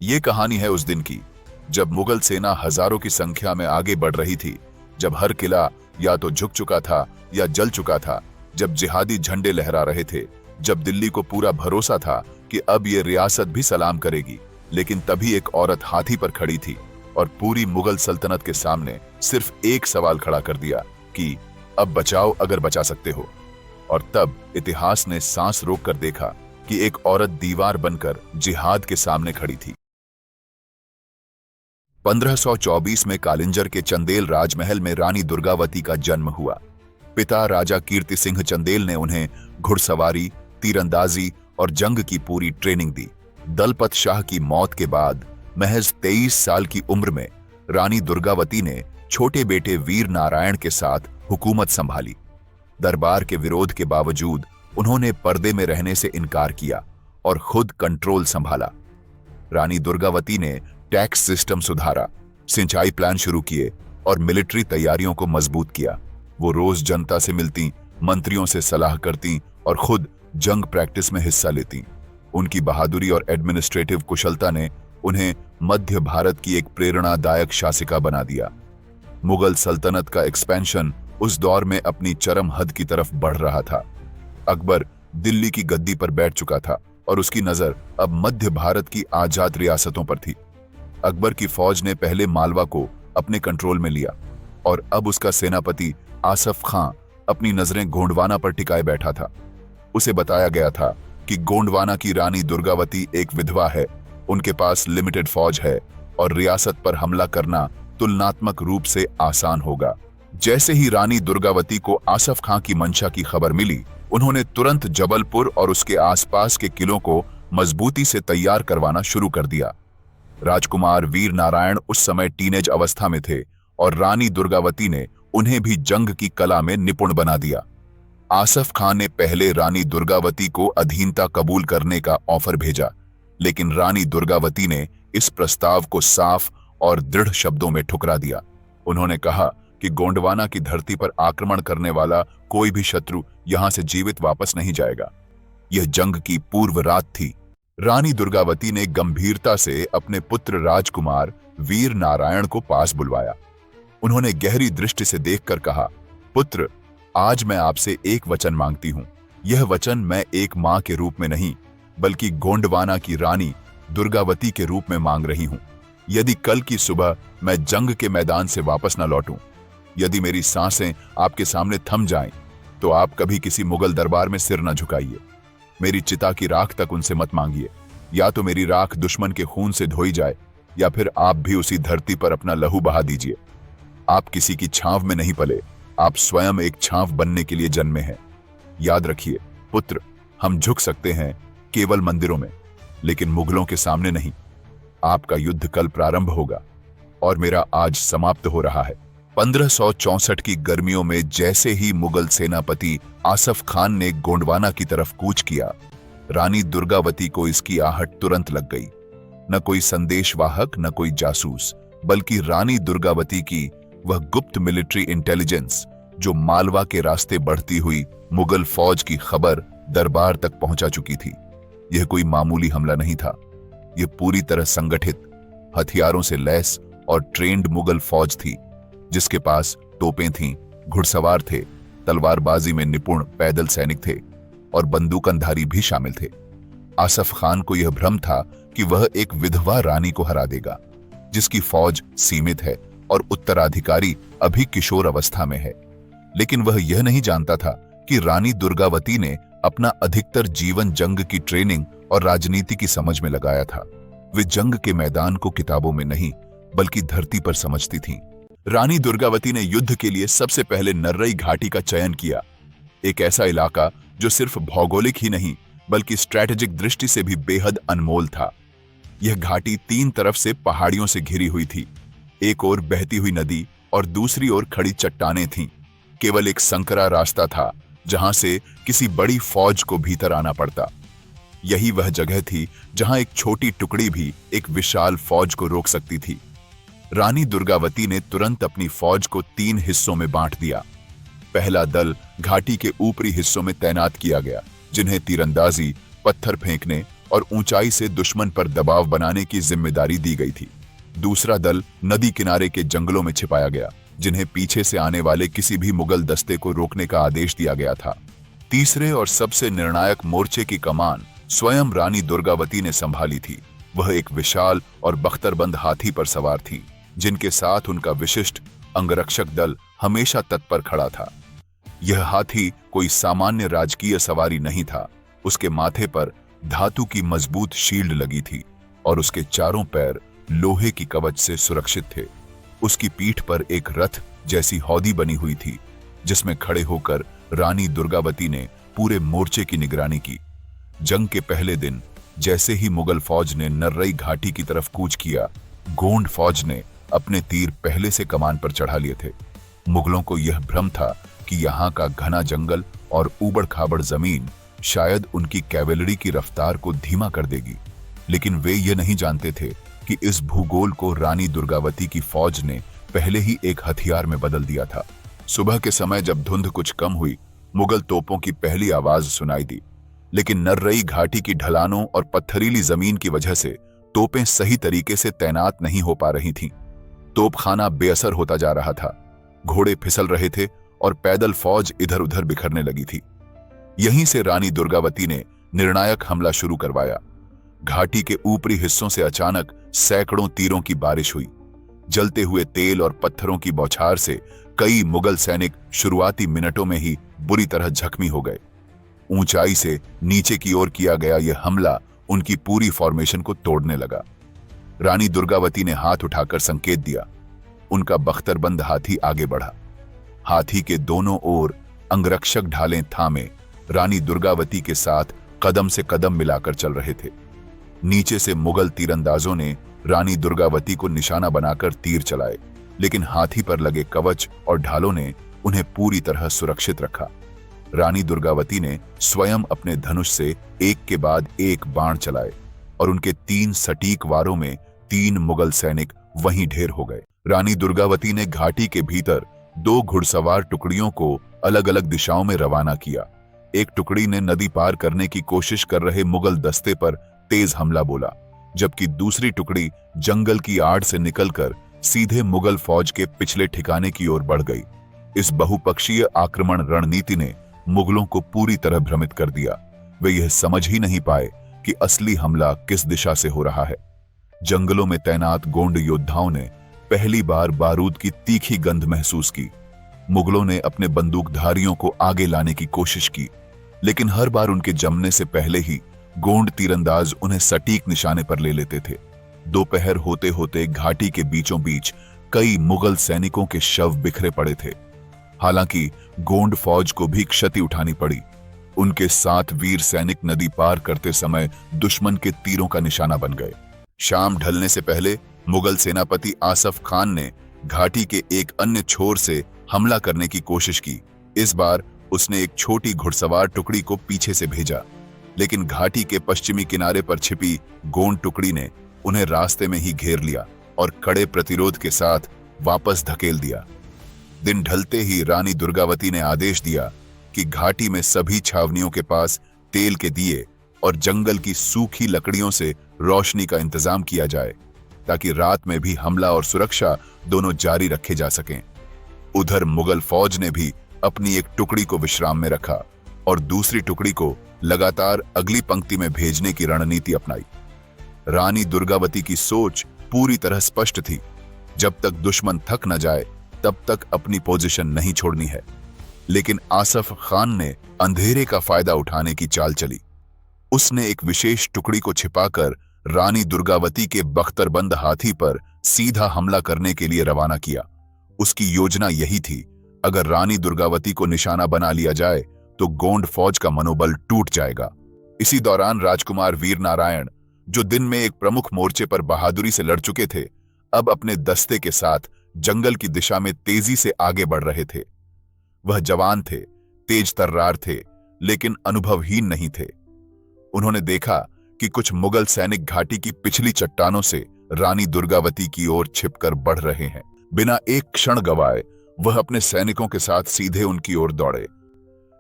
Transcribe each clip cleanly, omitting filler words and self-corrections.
ये कहानी है उस दिन की जब मुगल सेना हजारों की संख्या में आगे बढ़ रही थी, जब हर किला या तो झुक चुका था या जल चुका था, जब जिहादी झंडे लहरा रहे थे, जब दिल्ली को पूरा भरोसा था कि अब ये रियासत भी सलाम करेगी। लेकिन तभी एक औरत हाथी पर खड़ी थी और पूरी मुगल सल्तनत के सामने सिर्फ एक सवाल खड़ा कर दिया कि अब बचाओ अगर बचा सकते हो। और तब इतिहास ने सांस रोककर देखा कि एक औरत दीवार बनकर जिहाद के सामने खड़ी थी। 1524 में कालिंजर के चंदेल राजमहल में रानी दुर्गावती का जन्म हुआ। पिता राजा कीर्ति सिंह चंदेल ने उन्हें घुड़सवारी, तीरंदाजी और जंग की पूरी ट्रेनिंग दी। दलपत शाह की मौत के बाद महज 23 साल की उम्र में रानी दुर्गावती ने छोटे बेटे वीर नारायण के साथ हुकूमत संभाली। दरबार के विरोध के बावजूद उन्होंने पर्दे में रहने से इनकार किया और खुद कंट्रोल संभाला। रानी दुर्गावती ने टैक्स सिस्टम सुधारा, सिंचाई प्लान शुरू किए और मिलिट्री तैयारियों को मजबूत किया। वो रोज जनता से मिलती, मंत्रियों से सलाह करती और खुद जंग प्रैक्टिस में हिस्सा लेती। उनकी बहादुरी और एडमिनिस्ट्रेटिव कुशलता ने उन्हें मध्य भारत की एक प्रेरणादायक शासिका बना दिया। मुगल सल्तनत का एक्सपेंशन उस दौर में अपनी चरम हद की तरफ बढ़ रहा था। अकबर दिल्ली की गद्दी पर बैठ चुका था और उसकी नजर अब मध्य भारत की आजाद रियासतों पर थी। अकबर की फौज ने पहले मालवा को अपने कंट्रोल में लिया और अब उसका सेनापति आसफ खां अपनी नजरें गोंडवाना पर टिकाए बैठा था। उसे बताया गया था कि गोंडवाना की रानी दुर्गावती एक विधवा है, उनके पास लिमिटेड फौज है और रियासत पर हमला करना तुलनात्मक रूप से आसान होगा। जैसे ही रानी दुर्गावती को आसफ खां की मंशा की खबर मिली, उन्होंने तुरंत जबलपुर और उसके आसपास के किलों को मजबूती से तैयार करवाना शुरू कर दिया। राजकुमार वीर नारायण उस समय टीनेज अवस्था में थे और रानी दुर्गावती ने उन्हें भी जंग की कला में निपुण बना दिया। आसफ खान ने पहले रानी दुर्गावती को अधीनता कबूल करने का ऑफर भेजा, लेकिन रानी दुर्गावती ने इस प्रस्ताव को साफ और दृढ़ शब्दों में ठुकरा दिया। उन्होंने कहा कि गोंडवाना की धरती पर आक्रमण करने वाला कोई भी शत्रु यहां से जीवित वापस नहीं जाएगा। यह जंग की पूर्व रात थी। रानी दुर्गावती ने गंभीरता से अपने पुत्र राजकुमार वीर नारायण को पास बुलवाया। उन्होंने गहरी दृष्टि से देखकर कहा, पुत्र, आज मैं आपसे एक वचन मांगती हूं। यह वचन मैं एक मां के रूप में नहीं, बल्कि गोंडवाना की रानी दुर्गावती के रूप में मांग रही हूं। यदि कल की सुबह मैं जंग के मैदान से वापस न लौटूं, यदि मेरी सांसें आपके सामने थम जाएं, तो आप कभी किसी मुगल दरबार में सिर न झुकाइए। मेरी चिता की राख तक उनसे मत मांगिए। या तो मेरी राख दुश्मन के खून से धोई जाए या फिर आप भी उसी धरती पर अपना लहू बहा दीजिए। आप किसी की छांव में नहीं पले, आप स्वयं एक छांव बनने के लिए जन्मे हैं। याद रखिए पुत्र, हम झुक सकते हैं केवल मंदिरों में, लेकिन मुगलों के सामने नहीं। आपका युद्ध कल प्रारंभ होगा और मेरा आज समाप्त हो रहा है। 1564 की गर्मियों में जैसे ही मुगल सेनापति आसफ खान ने गोंडवाना की तरफ कूच किया, रानी दुर्गावती को इसकी आहट तुरंत लग गई। न कोई संदेशवाहक, न कोई जासूस, बल्कि रानी दुर्गावती की वह गुप्त मिलिट्री इंटेलिजेंस जो मालवा के रास्ते बढ़ती हुई मुगल फौज की खबर दरबार तक पहुंचा चुकी थी। यह कोई मामूली हमला नहीं था। यह पूरी तरह संगठित, हथियारों से लैस और ट्रेंड मुगल फौज थी, जिसके पास तोपें थीं, घुड़सवार थे, तलवारबाजी में निपुण पैदल सैनिक थे और बंदूकधारी भी शामिल थे। आसफ खान को यह भ्रम था कि वह एक विधवा रानी को हरा देगा, जिसकी फौज सीमित है और उत्तराधिकारी अभी किशोर अवस्था में है। लेकिन वह यह नहीं जानता था कि रानी दुर्गावती ने अपना अधिकतर जीवन जंग की ट्रेनिंग और राजनीति की समझ में लगाया था। वे जंग के मैदान को किताबों में नहीं, बल्कि धरती पर समझती थीं। रानी दुर्गावती ने युद्ध के लिए सबसे पहले नर्रई घाटी का चयन किया, एक ऐसा इलाका जो सिर्फ भौगोलिक ही नहीं, बल्कि स्ट्रैटेजिक दृष्टि से भी बेहद अनमोल था। यह घाटी 3 तरफ से पहाड़ियों से घिरी हुई थी। एक ओर बहती हुई नदी और दूसरी ओर खड़ी चट्टानें थीं। केवल एक संकरा रास्ता था जहां से किसी बड़ी फौज को भीतर आना पड़ता। यही वह जगह थी जहां एक छोटी टुकड़ी भी एक विशाल फौज को रोक सकती थी। रानी दुर्गावती ने तुरंत अपनी फौज को 3 हिस्सों में बांट दिया। पहला दल घाटी के ऊपरी हिस्सों में तैनात किया गया, जिन्हें तीरंदाजी, पत्थर फेंकने और ऊंचाई से दुश्मन पर दबाव बनाने की जिम्मेदारी दी गई थी। दूसरा दल नदी किनारे के जंगलों में छिपाया गया, जिन्हें पीछे से आने वाले किसी भी मुगल दस्ते को रोकने का आदेश दिया गया था। तीसरे और सबसे निर्णायक मोर्चे की कमान स्वयं रानी दुर्गावती ने संभाली थी। वह एक विशाल और बख्तरबंद हाथी पर सवार थी, जिनके साथ उनका विशिष्ट अंगरक्षक दल हमेशा तत्पर खड़ा था। यह हाथी कोई सामान्य राजकीय सवारी नहीं था। उसके माथे पर धातु की मजबूत शील्ड लगी थी और उसके चारों पैर लोहे की कवच से सुरक्षित थे। उसकी पीठ पर एक रथ जैसी हौदी बनी हुई थी, जिसमें खड़े होकर रानी दुर्गावती ने पूरे मोर्चे की निगरानी की। जंग के पहले दिन जैसे ही मुगल फौज ने नर्रई घाटी की तरफ कूच किया, गोंड फौज ने अपने तीर पहले से कमान पर चढ़ा लिए थे। मुगलों को यह भ्रम था कि यहाँ का घना जंगल और ऊबड़ खाबड़ जमीन शायद उनकी कैवेलरी की रफ्तार को धीमा कर देगी, लेकिन वे ये नहीं जानते थे कि इस भूगोल को रानी दुर्गावती की फौज ने पहले ही एक हथियार में बदल दिया था। सुबह के समय जब धुंध कुछ कम हुई, मुगल तोपों की पहली आवाज सुनाई दी, लेकिन नर्रई घाटी की ढलानों और पत्थरीली जमीन की वजह से तोपें सही तरीके से तैनात नहीं हो पा रही थीं। तोपखाना बेअसर होता जा रहा था, घोड़े फिसल रहे थे और पैदल फौज इधर उधर बिखरने लगी थी। यहीं से रानी दुर्गावती ने निर्णायक हमला शुरू करवाया। घाटी के ऊपरी हिस्सों से अचानक सैकड़ों तीरों की बारिश हुई। जलते हुए तेल और पत्थरों की बौछार से कई मुगल सैनिक शुरुआती मिनटों में ही बुरी तरह जख्मी हो गए। ऊंचाई से नीचे की ओर किया गया यह हमला उनकी पूरी फॉर्मेशन को तोड़ने लगा। रानी दुर्गावती ने हाथ उठाकर संकेत दिया। उनका बख्तरबंद हाथी आगे बढ़ा। हाथी के दोनों ओर अंगरक्षक ढालें थामे रानी दुर्गावती के साथ कदम से कदम मिलाकर चल रहे थे। नीचे से मुगल तीरंदाजों ने रानी दुर्गावती को निशाना बनाकर तीर चलाए, लेकिन हाथी पर लगे कवच और ढालों ने उन्हें पूरी तरह सुरक्षित रखा। रानी दुर्गावती ने स्वयं अपने धनुष से एक के बाद एक बाण चलाए और उनके 3 सटीक वारों में 3 मुगल सैनिक वहीं ढेर हो गए। रानी दुर्गावती ने घाटी के भीतर 2 घुड़सवार टुकड़ियों को अलग अलग दिशाओं में रवाना किया। एक टुकड़ी ने नदी पार करने की कोशिश कर रहे मुगल दस्ते पर तेज हमला बोला, जबकि दूसरी टुकड़ी जंगल की आड़ से निकलकर सीधे मुगल फौज के पिछले ठिकाने की ओर बढ़ गई। इस बहुपक्षीय आक्रमण रणनीति ने मुगलों को पूरी तरह भ्रमित कर दिया। वे यह समझ ही नहीं पाए कि असली हमला किस दिशा से हो रहा है। जंगलों में तैनात गोंड योद्धाओं ने पहली बार बारूद की तीखी गंध महसूस की। मुगलों ने अपने बंदूकधारियों को आगे लाने की कोशिश की, लेकिन हर बार उनके जमने से पहले ही गोंड तीरंदाज उन्हें सटीक निशाने पर ले लेते थे। दोपहर होते होते घाटी के बीचों बीच कई मुगल सैनिकों के शव बिखरे पड़े थे। हालांकि गोंड फौज को भी क्षति उठानी पड़ी। उनके 7 वीर सैनिक नदी पार करते समय दुश्मन के तीरों का निशाना बन गए। शाम ढलने से पहले मुगल सेनापति आसफ खान ने घाटी के एक अन्य छोर से हमला करने की कोशिश की। इस बार उसने एक छोटी घुड़सवार टुकड़ी को पीछे से भेजा, लेकिन घाटी के पश्चिमी किनारे पर छिपी गोंड टुकड़ी ने उन्हें रास्ते में ही घेर लिया और कड़े प्रतिरोध के साथ वापस धकेल दिया। दिन ढलते ही रानी दुर्गावती ने आदेश दिया कि घाटी में सभी छावनियों के पास तेल के दिए और जंगल की सूखी लकड़ियों से रोशनी का इंतजाम किया जाए, ताकि रात में भी हमला और सुरक्षा दोनों जारी रखे जा सकें। उधर मुगल फौज ने भी अपनी एक टुकड़ी को विश्राम में रखा और दूसरी टुकड़ी को लगातार अगली पंक्ति में भेजने की रणनीति अपनाई। रानी दुर्गावती की सोच पूरी तरह स्पष्ट थी। जब तक दुश्मन थक न जाए तब तक अपनी पोजीशन नहीं छोड़नी है। लेकिन आसफ खान ने अंधेरे का फायदा उठाने की चाल चली। उसने एक विशेष टुकड़ी को छिपाकर रानी दुर्गावती के बख्तरबंद हाथी पर सीधा हमला करने के लिए रवाना किया। उसकी योजना यही थी, अगर रानी दुर्गावती को निशाना बना लिया जाए तो गोंड फौज का मनोबल टूट जाएगा। इसी दौरान राजकुमार वीर नारायण, जो दिन में एक प्रमुख मोर्चे पर बहादुरी से लड़ चुके थे, अब अपने दस्ते के साथ जंगल की दिशा में तेजी से आगे बढ़ रहे थे। वह जवान थे, तेज तर्रार थे, लेकिन अनुभवहीन नहीं थे। उन्होंने देखा कि कुछ मुगल सैनिक घाटी की पिछली चट्टानों से रानी दुर्गावती की ओर छिपकर बढ़ रहे हैं। बिना एक क्षण गवाए वह अपने सैनिकों के साथ सीधे उनकी ओर दौड़े।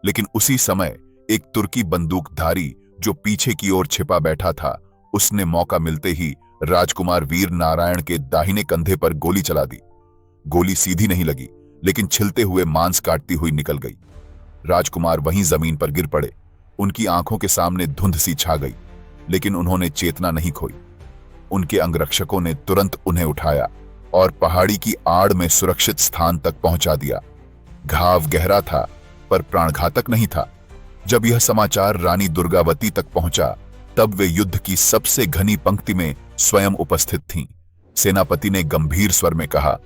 लेकिन उसी समय एक तुर्की बंदूकधारी जो पीछे की ओर छिपा बैठा था, उसने मौका मिलते ही राजकुमार वीर नारायण के दाहिने कंधे पर गोली चला दी। गोली सीधी नहीं लगी, लेकिन छिलते हुए मांस काटती हुई निकल गई। राजकुमार वहीं जमीन पर गिर पड़े। उनकी आंखों के सामने धुंध सी छा गई, लेकिन उन्होंने चेतना नहीं खोई। उनके अंगरक्षकों ने तुरंत उन्हें उठाया और पहाड़ी की आड़ में सुरक्षित स्थान तक पहुंचा दिया। घाव गहरा था, पर प्राणघातक नहीं था। जब यह समाचार रानी दुर्गावती तक पहुंचा, तब वे युद्ध की सबसे घनी पंक्ति में स्वयं उपस्थित थीं। सेनापति ने गंभीर स्वर में कहा,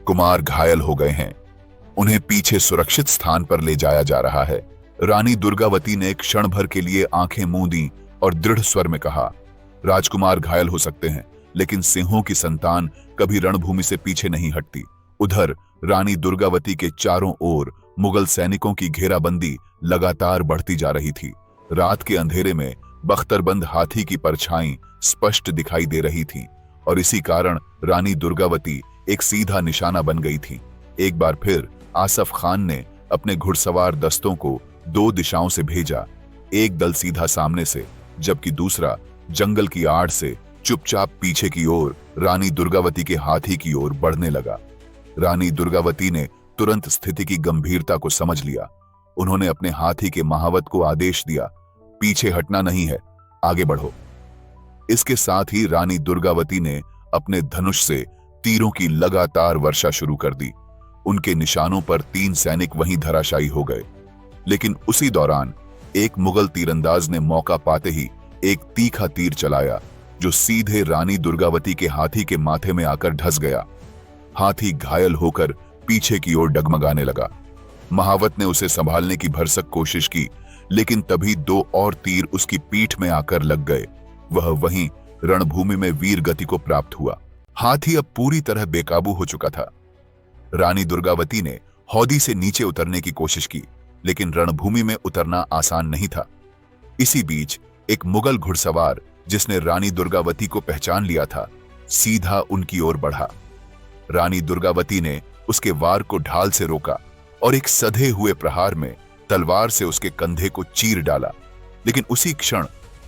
कुमार घायल हो गए हैं, उन्हें पीछे सुरक्षित स्थान पर ले जाया जा रहा है। रानी दुर्गावती ने क्षण भर के लिए आंखें मूंद दी और दृढ़ स्वर में कहा, राजकुमार घायल हो सकते हैं, लेकिन सिंहों की संतान कभी रणभूमि से पीछे नहीं हटती। उधर रानी दुर्गावती के चारों ओर मुगल सैनिकों की घेराबंदी लगातार बढ़ती जा रही थी। रात के अंधेरे में बख्तरबंद हाथी की परछाई स्पष्ट दिखाई दे रही थी, और इसी कारण रानी दुर्गावती एक सीधा निशाना बन गई थी। एक बार फिर आसफ खान ने अपने घुड़सवार दस्तों को दो दिशाओं से भेजा। एक दल सीधा सामने से, जबकि दूसरा जंगल की आड़ से चुपचाप पीछे की ओर रानी दुर्गावती के हाथी की ओर बढ़ने लगा। रानी दुर्गावती ने तुरंत स्थिति की गंभीरता को समझ लिया। उन्होंने अपने हाथी के महावत को आदेश दिया, पीछे हटना नहीं है, आगे बढ़ो। इसके साथ ही रानी दुर्गावती ने अपने धनुष से तीरों की लगातार वर्षा शुरू कर दी। उनके निशानों पर 3 सैनिक वहीं धराशायी हो गए, लेकिन उसी दौरान एक मुगल तीरंदाज ने मौका पाते ही एक तीखा तीर चलाया, जो सीधे रानी दुर्गावती के हाथी के माथे में आकर ढस गया। हाथी घायल होकर पीछे की ओर डगमगाने लगा। महावत ने उसे संभालने की भरसक कोशिश की, लेकिन तभी 2 और तीर उसकी पीठ में आकर लग गए। वह वहीं रणभूमि में वीर गति को प्राप्त हुआ। हाथी अब पूरी तरह बेकाबू हो चुका था। रानी दुर्गावती ने हौदी से नीचे उतरने की कोशिश की, लेकिन रणभूमि में उतरना आसान नहीं था। इसी बीच एक मुगल घुड़सवार, जिसने रानी दुर्गावती को पहचान लिया था, सीधा उनकी ओर बढ़ा। रानी दुर्गावती ने उसके वार को ढाल से रोका और एक सधे हुए प्रहार में तलवार से उसके कंधे को चीर डाला। लेकिन उसी क्षण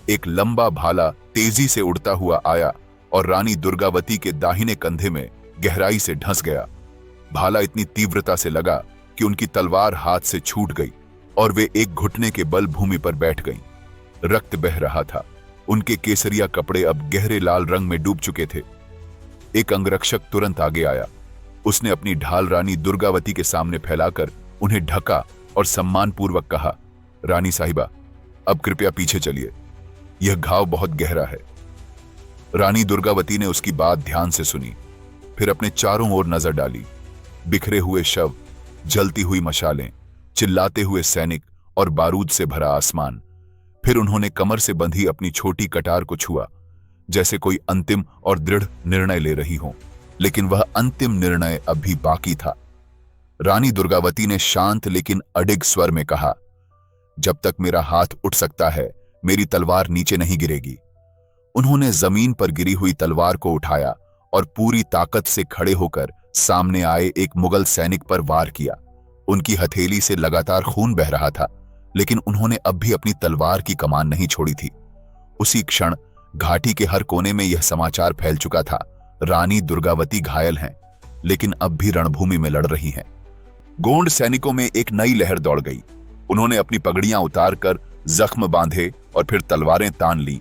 एक लंबा भाला तेजी से उड़ता हुआ आया और रानी दुर्गावती के दाहिने कंधे में गहराई से ढंस गया। भाला इतनी तीव्रता से लगा कि उनकी तलवार हाथ से छूट गई और वे एक घुटने के बल भूमि पर बैठ गईं। रक्त बह रहा था। उनके केसरिया कपड़े अब गहरे लाल रंग में डूब चुके थे। एक अंगरक्षक तुरंत आगे आया। उसने अपनी ढाल रानी दुर्गावती के सामने फैलाकर उन्हें ढका और सम्मानपूर्वक कहा, रानी साहिबा, अब कृपया पीछे चलिए, यह घाव बहुत गहरा है। रानी दुर्गावती ने उसकी बात ध्यान से सुनी, फिर अपने चारों ओर नजर डाली। बिखरे हुए शव, जलती हुई मशालें, चिल्लाते हुए सैनिक और बारूद से भरा आसमान। फिर उन्होंने कमर से बंधी अपनी छोटी कटार को छुआ, जैसे कोई अंतिम और दृढ़ निर्णय ले रही हो। लेकिन वह अंतिम निर्णय अब भी बाकी था। रानी दुर्गावती ने शांत लेकिन अडिग स्वर में कहा, जब तक मेरा हाथ उठ सकता है, मेरी तलवार नीचे नहीं गिरेगी। उन्होंने जमीन पर गिरी हुई तलवार को उठाया और पूरी ताकत से खड़े होकर सामने आए एक मुगल सैनिक पर वार किया। उनकी हथेली से लगातार खून बह रहा था, लेकिन उन्होंने अब भी अपनी तलवार की कमान नहीं छोड़ी थी। उसी क्षण घाटी के हर कोने में यह समाचार फैल चुका था, रानी दुर्गावती घायल हैं, लेकिन अब भी रणभूमि में लड़ रही हैं। गोंड सैनिकों में एक नई लहर दौड़ गई। उन्होंने अपनी पगड़ियां उतारकर जख्म बांधे और फिर तलवारें तान ली।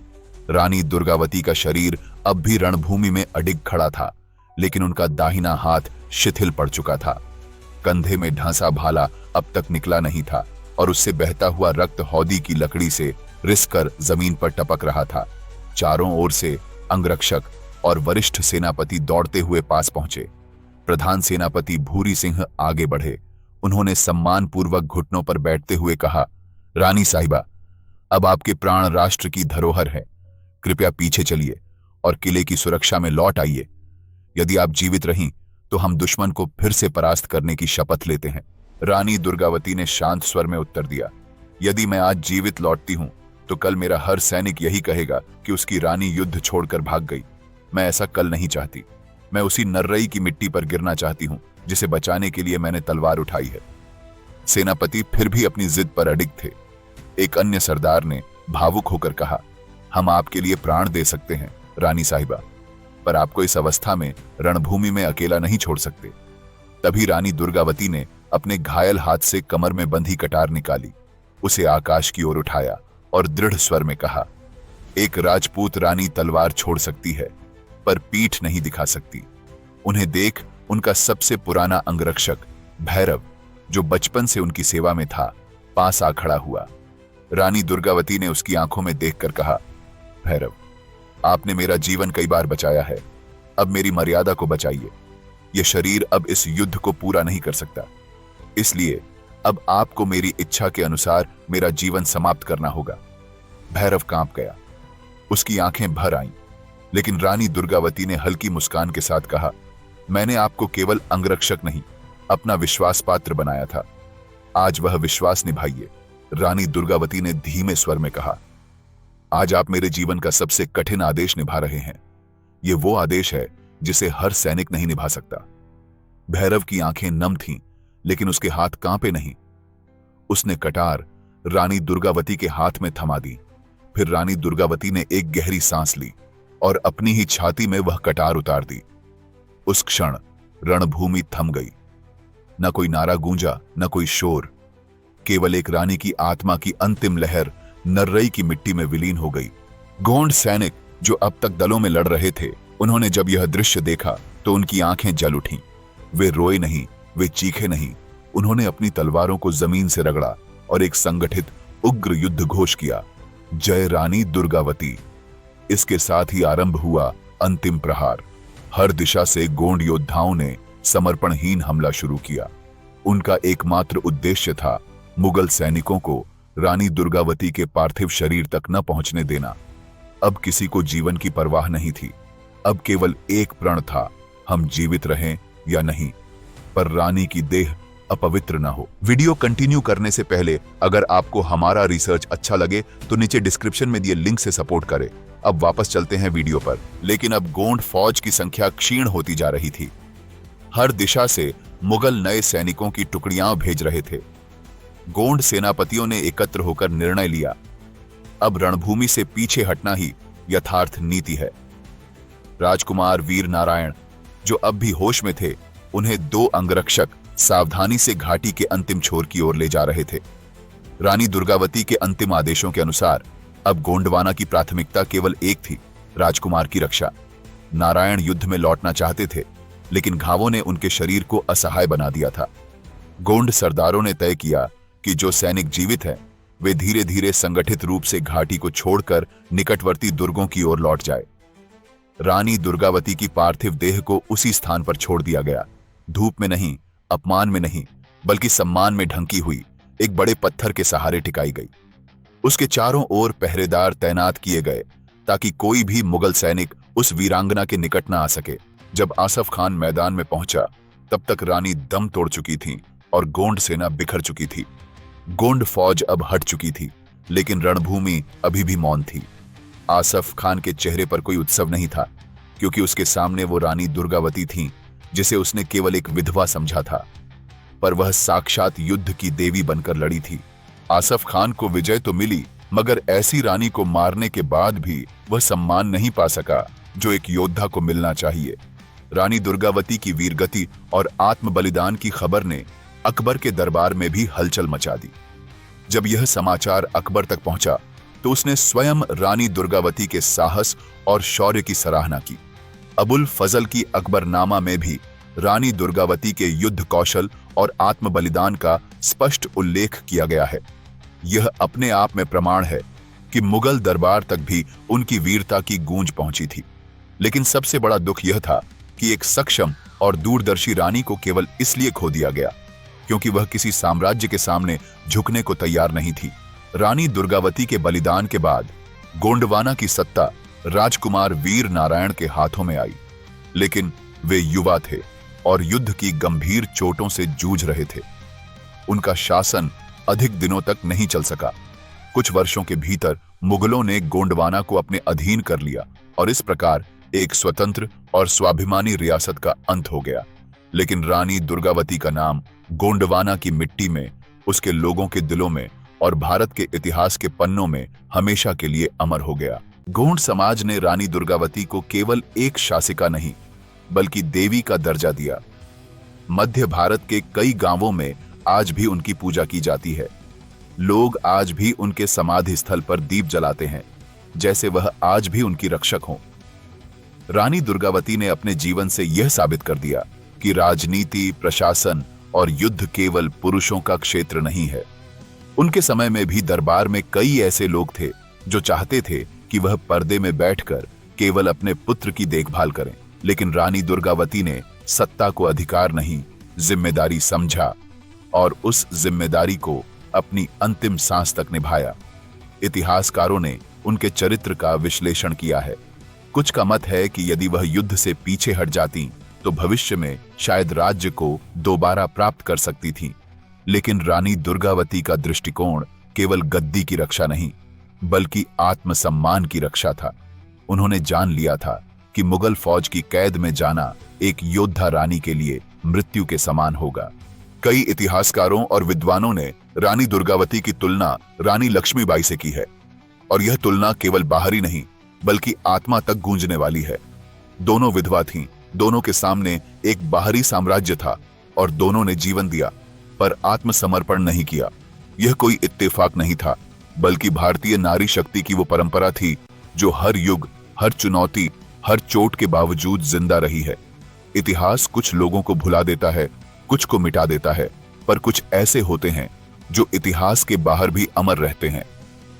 रानी दुर्गावती का शरीर अब भी रणभूमि में अडिग खड़ा था, लेकिन उनका दाहिना हाथ शिथिल पड़ चुका था। कंधे में ढांसा भाला अब तक निकला नहीं था और उससे बहता हुआ रक्त हौदी की लकड़ी से रिसकर जमीन पर टपक रहा था। चारों ओर से अंगरक्षक और वरिष्ठ सेनापति दौड़ते हुए पास पहुंचे। प्रधान सेनापति भूरी सिंह आगे बढ़े। उन्होंने सम्मानपूर्वक घुटनों पर बैठते हुए कहा, रानी साहिबा, अब आपके प्राण राष्ट्र की धरोहर है। कृपया पीछे चलिए और किले की सुरक्षा में लौट आइए। यदि आप जीवित रहीं तो हम दुश्मन को फिर से परास्त करने की शपथ लेते हैं। रानी दुर्गावती ने शांत स्वर में उत्तर दिया, यदि मैं आज जीवित लौटती हूं तो कल मेरा हर सैनिक यही कहेगा कि उसकी रानी युद्ध छोड़कर भाग गई। मैं ऐसा कल नहीं चाहती। मैं उसी नर्रई की मिट्टी पर गिरना चाहती हूं जिसे बचाने के लिए मैंने तलवार उठाई है। सेनापति फिर भी अपनी जिद पर अडिग थे। एक अन्य सरदार ने भावुक होकर कहा, हम आपके लिए प्राण दे सकते हैं रानी साहिबा, पर आपको इस अवस्था में रणभूमि में अकेला नहीं छोड़ सकते। तभी रानी दुर्गावती ने अपने घायल हाथ से कमर में बंधी कटार निकाली, उसे आकाश की ओर उठाया और दृढ़ स्वर में कहा, एक राजपूत रानी तलवार छोड़ सकती है पर पीठ नहीं दिखा सकती। उन्हें देख उनका सबसे पुराना अंगरक्षक भैरव, जो बचपन से उनकी सेवा में था, पास आ खड़ा हुआ। रानी दुर्गावती ने उसकी आंखों में देखकर कहा, भैरव, आपने मेरा जीवन कई बार बचाया है, अब मेरी मर्यादा को बचाइए। यह शरीर अब इस युद्ध को पूरा नहीं कर सकता, इसलिए अब आपको मेरी इच्छा के अनुसार मेरा जीवन समाप्त करना होगा। भैरव कांप गया, उसकी आंखें भर आईं, लेकिन रानी दुर्गावती ने हल्की मुस्कान के साथ कहा, मैंने आपको केवल अंगरक्षक नहीं, अपना विश्वास पात्र बनाया था। आज वह विश्वास निभाइए। रानी दुर्गावती ने धीमे स्वर में कहा, आज आप मेरे जीवन का सबसे कठिन आदेश निभा रहे हैं। यह वो आदेश है जिसे हर सैनिक नहीं निभा सकता। भैरव की आंखें नम थीं, लेकिन उसके हाथ कांपे नहीं। उसने कटार रानी दुर्गावती के हाथ में थमा दी। फिर रानी दुर्गावती ने एक गहरी सांस ली और अपनी ही छाती में वह कटार उतार दी। उस क्षण रणभूमि थम गई। न कोई नारा गूंजा, न कोई शोर, केवल एक रानी की आत्मा की अंतिम लहर नर्रई की मिट्टी में विलीन हो गई। गोंड सैनिक जो अब तक दलों में लड़ रहे थे, उन्होंने जब यह दृश्य देखा तो उनकी आंखें जल उठीं। वे रोए नहीं, वे चीखे नहीं, उन्होंने अपनी तलवारों को जमीन से रगड़ा और एक संगठित उग्र युद्ध घोष किया, जय रानी दुर्गावती। इसके साथ ही आरंभ हुआ अंतिम प्रहार। हर दिशा से गोंड योद्धाओं ने समर्पणहीन हमला शुरू किया। उनका एकमात्र उद्देश्य था मुगल सैनिकों को रानी दुर्गावती के पार्थिव शरीर तक न पहुंचने देना। अब किसी को जीवन की परवाह नहीं थी। अब केवल एक प्रण था, हम जीवित रहें या नहीं, पर रानी की देह अपवित्र न हो। वीडियो कंटिन्यू करने से पहले अगर आपको हमारा रिसर्च अच्छा लगे तो नीचे डिस्क्रिप्शन में दिए लिंक से सपोर्ट करें। अब वापस चलते हैं वीडियो पर। लेकिन अब गोंड फौज की संख्या क्षीण होती जा रही थी। हर दिशा से मुगल नए सैनिकों की टुकड़ियां भेज रहे थे। गोंड सेनापतियों ने एकत्र होकर निर्णय लिया, अब रणभूमि से पीछे हटना ही यथार्थ नीति है। राजकुमार वीर नारायण, जो अब भी होश में थे, उन्हें दो अंगरक्षक सावधानी से घाटी के अंतिम छोर की ओर ले जा रहे थे। रानी दुर्गावती के अंतिम आदेशों के अनुसार अब गोंडवाना की प्राथमिकता केवल एक थी, राजकुमार की रक्षा। नारायण युद्ध में लौटना चाहते थे, लेकिन घावों ने उनके शरीर को असहाय बना दिया था। गोंड सरदारों ने तय किया कि जो सैनिक जीवित हैं, वे धीरे धीरे संगठित रूप से घाटी को छोड़कर निकटवर्ती दुर्गों की ओर लौट जाए। रानी दुर्गावती की पार्थिव देह को उसी स्थान पर छोड़ दिया गया। धूप में नहीं, अपमान में नहीं, बल्कि सम्मान में ढंकी हुई एक बड़े पत्थर के सहारे टिकाई गई। उसके चारों ओर पहरेदार तैनात किए गए ताकि कोई भी मुगल सैनिक उस वीरांगना के निकट न आ सके। जब आसफ खान मैदान में पहुंचा, तब तक रानी दम तोड़ चुकी थी और गोंड सेना बिखर चुकी थी। गोंड फौज अब हट चुकी थी, लेकिन रणभूमि अभी भी मौन थी। आसफ खान के चेहरे पर कोई उत्सव नहीं था, क्योंकि उसके सामने वो रानी दुर्गावती थीं, जिसे उसने केवल एक विधवा समझा था, पर वह साक्षात युद्ध की देवी बनकर लड़ी थी। आसफ खान को विजय तो मिली, मगर ऐसी रानी को मारने के बाद भी वह सम्मान नहीं पा सका जो एक योद्धा को मिलना चाहिए। रानी दुर्गावती की वीरगति और आत्म बलिदान की खबर ने अकबर के दरबार में भी हलचल मचा दी। जब यह समाचार अकबर तक पहुंचा, तो उसने स्वयं रानी दुर्गावती के साहस और शौर्य की सराहना की। अबुल फजल की अकबरनामा में भी रानी दुर्गावती के युद्ध कौशल और आत्म बलिदान का स्पष्ट उल्लेख किया गया है। यह अपने आप में प्रमाण है कि मुगल दरबार तक भी उनकी वीरता की गूंज पहुंची थी। लेकिन सबसे बड़ा दुख यह था कि एक सक्षम और दूरदर्शी रानी को केवल इसलिए खो दिया गया क्योंकि वह किसी साम्राज्य के सामने झुकने को तैयार नहीं थी। रानी दुर्गावती के बलिदान के बाद गोंडवाना की सत्ता राजकुमार वीर नारायण के हाथों में आई, लेकिन वे युवा थे और युद्ध की गंभीर चोटों से जूझ रहे थे। उनका शासन अधिक दिनों तक नहीं चल सका। कुछ वर्षों के भीतर मुगलों ने गोंडवाना को अपने अधीन कर लिया और इस प्रकार एक स्वतंत्र और स्वाभिमानी रियासत का अंत हो गया। लेकिन रानी दुर्गावती का नाम गोंडवाना की मिट्टी में, उसके लोगों के दिलों में और भारत के इतिहास के पन्नों में हमेशा के लिए अमर हो गया। गोंड समाज ने रानी दुर्गावती को केवल एक शासिका नहीं बल्कि देवी का दर्जा दिया। मध्य भारत के कई गांवों में आज भी उनकी पूजा की जाती है। लोग आज भी उनके समाधि स्थल पर दीप जलाते हैं, जैसे वह आज भी उनकी रक्षक हों। रानी दुर्गावती ने अपने जीवन से यह साबित कर दिया कि राजनीति, प्रशासन और युद्ध केवल पुरुषों का क्षेत्र नहीं है। उनके समय में भी दरबार में कई ऐसे लोग थे जो चाहते थे कि वह पर्दे में बैठकर केवल अपने पुत्र की देखभाल करें, लेकिन रानी दुर्गावती ने सत्ता को अधिकार नहीं, जिम्मेदारी समझा और उस जिम्मेदारी को अपनी अंतिम सांस तक निभाया। इतिहासकारों ने उनके चरित्र का विश्लेषण किया है। कुछ का मत है कि यदि वह युद्ध से पीछे हट जाती तो भविष्य में शायद राज्य को दोबारा प्राप्त कर सकती थीं। लेकिन रानी दुर्गावती का दृष्टिकोण केवल गद्दी की रक्षा नहीं बल्कि आत्मसम्मान की रक्षा था। उन्होंने जान लिया था कि मुगल फौज की कैद में जाना एक योद्धा रानी के लिए मृत्यु के समान होगा। कई इतिहासकारों और विद्वानों ने रानी दुर्गावती की तुलना रानी लक्ष्मीबाई से की है, और यह तुलना केवल बाहरी नहीं बल्कि आत्मा तक गूंजने वाली है। दोनों विधवा थीं, दोनों के सामने एक बाहरी साम्राज्य था और दोनों ने जीवन दिया पर आत्मसमर्पण नहीं किया। यह कोई इत्तेफाक नहीं था बल्कि भारतीय नारी शक्ति की वो परंपरा थी जो हर युग, हर चुनौती, हर चोट के बावजूद जिंदा रही है। इतिहास कुछ लोगों को भुला देता है, कुछ को मिटा देता है, पर कुछ ऐसे होते हैं जो इतिहास के बाहर भी अमर रहते हैं।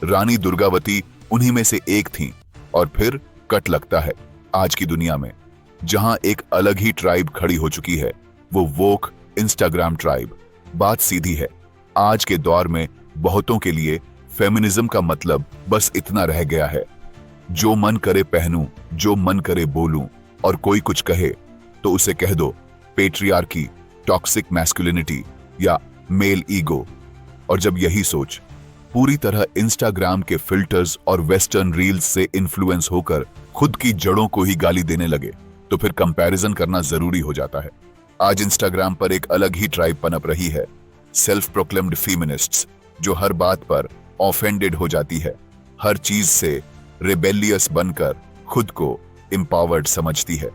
रानी दुर्गावती उन्हीं में से एक थीं। और फिर कट लगता है आज की दुनिया में जहां एक अलग ही ट्राइब खड़ी हो चुकी है, वो वोक इंस्टाग्राम ट्राइब। बात सीधी है, आज के दौर में बहुतों के लिए फेमिनिज्म का मतलब बस इतना रह गया है, जो मन करे पहनूं, जो मन करे बोलूं, और कोई कुछ कहे तो उसे कह दो पेट्रियार्की, टॉक्सिक मैस्कुलिनिटी या मेल ईगो। और जब यही सोच पूरी तरह इंस्टाग्राम के फिल्टर्स और वेस्टर्न रील्स से इन्फ्लुएंस होकर खुद की जड़ों को ही गाली देने लगे तो फिर कंपैरिजन करना जरूरी हो जाता है। आज इंस्टाग्राम पर एक अलग ही ट्राइब पनप रही है, सेल्फ प्रोक्लेम्ड फीमिनिस्ट्स, जो हर बात पर ऑफेंडेड हो जाती है, हर चीज से रिबेलियस बनकर खुद को एम्पावर्ड समझती है।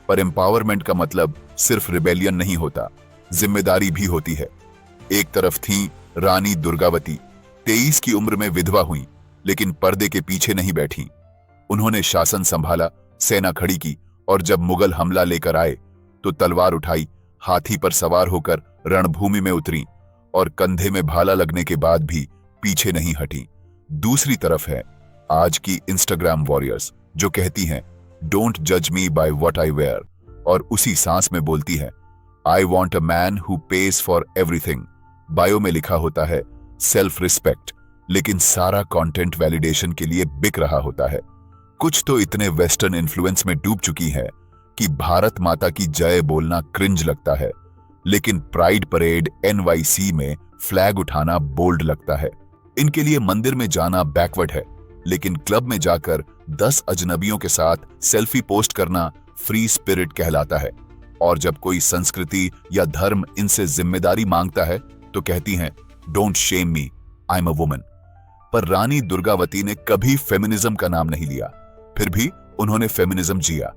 पर एम्पावरमेंट का मतलब सिर्फ रिबेलियन नहीं होता, जिम्मेदारी भी होती है। एक तरफ थी रानी दुर्गावती, 23 की उम्र में विधवा हुई, लेकिन पर्दे के पीछे नहीं बैठी। उन्होंने शासन संभाला, सेना खड़ी की, और जब मुगल हमला लेकर आए तो तलवार उठाई, हाथी पर सवार होकर रणभूमि में उतरी और कंधे में भाला लगने के बाद भी पीछे नहीं हटी। दूसरी तरफ है आज की इंस्टाग्राम वॉरियर्स जो कहती हैं डोंट जज मी बाय व्हाट आई वेयर, और उसी सांस में बोलती है I want a man who page for everything. Bio में लिखा होता है सेल्फ रिस्पेक्ट, लेकिन सारा कंटेंट वैलिडेशन के लिए बिक रहा होता है। कुछ तो इतने वेस्टर्न इन्फ्लुएंस में डूब चुकी है कि भारत माता की जय बोलना क्रिंज लगता है, लेकिन प्राइड परेड NYC में फ्लैग उठाना बोल्ड लगता है। इनके लिए मंदिर में जाना बैकवर्ड है, लेकिन क्लब में जाकर 10 अजनबियों के साथ सेल्फी पोस्ट करना फ्री स्पिरिट कहलाता है। और जब कोई संस्कृति या धर्म इनसे जिम्मेदारी मांगता है तो कहती हैं don't shame me, I am a woman. पर रानी दुर्गावती ने कभी फेमिनिज्म का नाम नहीं लिया, फिर भी उन्होंने फेमिनिज्म जिया।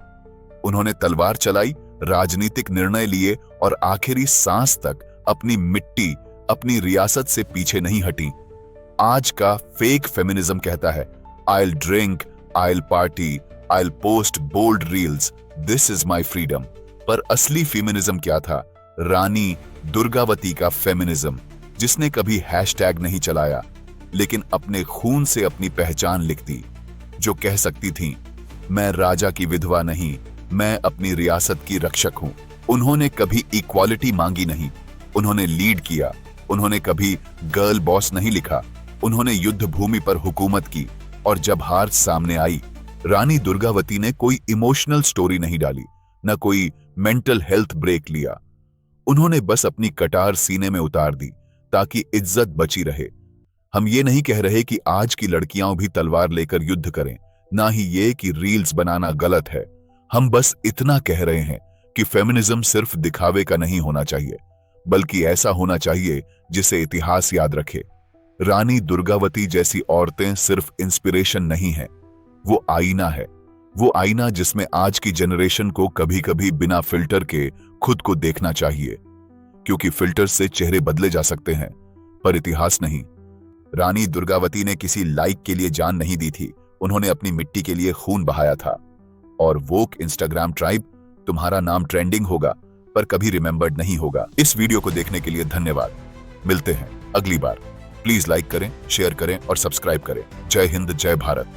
उन्होंने तलवार चलाई, राजनीतिक निर्णय लिए और आखिरी सांस तक अपनी मिट्टी, अपनी रियासत से पीछे नहीं हटी। आज का फेक फेमिनिज्म कहता है I will drink, I will party, I will post bold reels, this is my freedom. पर असली फेमिनिज्म क्या था? रानी दुर्गावती का फेमिनिज्म, जिसने कभी हैशटैग नहीं चलाया लेकिन अपने खून से अपनी पहचान लिख दी, जो कह सकती थी मैं राजा की विधवा नहीं, मैं अपनी रियासत की रक्षक हूं। उन्होंने कभी इक्वालिटी मांगी नहीं, उन्होंने लीड किया। उन्होंने कभी गर्ल बॉस नहीं लिखा, उन्होंने युद्ध भूमि पर हुकूमत की। और जब हार सामने आई, रानी दुर्गावती ने कोई इमोशनल स्टोरी नहीं डाली, न कोई मेंटल हेल्थ ब्रेक लिया। उन्होंने बस अपनी कटार सीने में उतार दी ताकि इज्जत बची रहे। हम ये नहीं कह रहे कि आज की लड़कियां भी तलवार लेकर युद्ध करें, ना ही ये कि रील्स बनाना गलत है। हम बस इतना कह रहे हैं कि फेमिनिज्म सिर्फ दिखावे का नहीं होना चाहिए, बल्कि ऐसा होना चाहिए जिसे इतिहास याद रखे। रानी दुर्गावती जैसी औरतें सिर्फ इंस्पिरेशन नहीं है, वो आईना है। वो आईना जिसमें आज की जनरेशन को कभी कभी बिना फिल्टर के खुद को देखना चाहिए, क्योंकि फिल्टर से चेहरे बदले जा सकते हैं पर इतिहास नहीं। रानी दुर्गावती ने किसी लाइक के लिए जान नहीं दी थी, उन्होंने अपनी मिट्टी के लिए खून बहाया था। और वोक इंस्टाग्राम ट्राइब, तुम्हारा नाम ट्रेंडिंग होगा पर कभी रिमेंबर्ड नहीं होगा। इस वीडियो को देखने के लिए धन्यवाद। मिलते हैं अगली बार। प्लीज लाइक करें, शेयर करें और सब्सक्राइब करें। जय हिंद, जय भारत।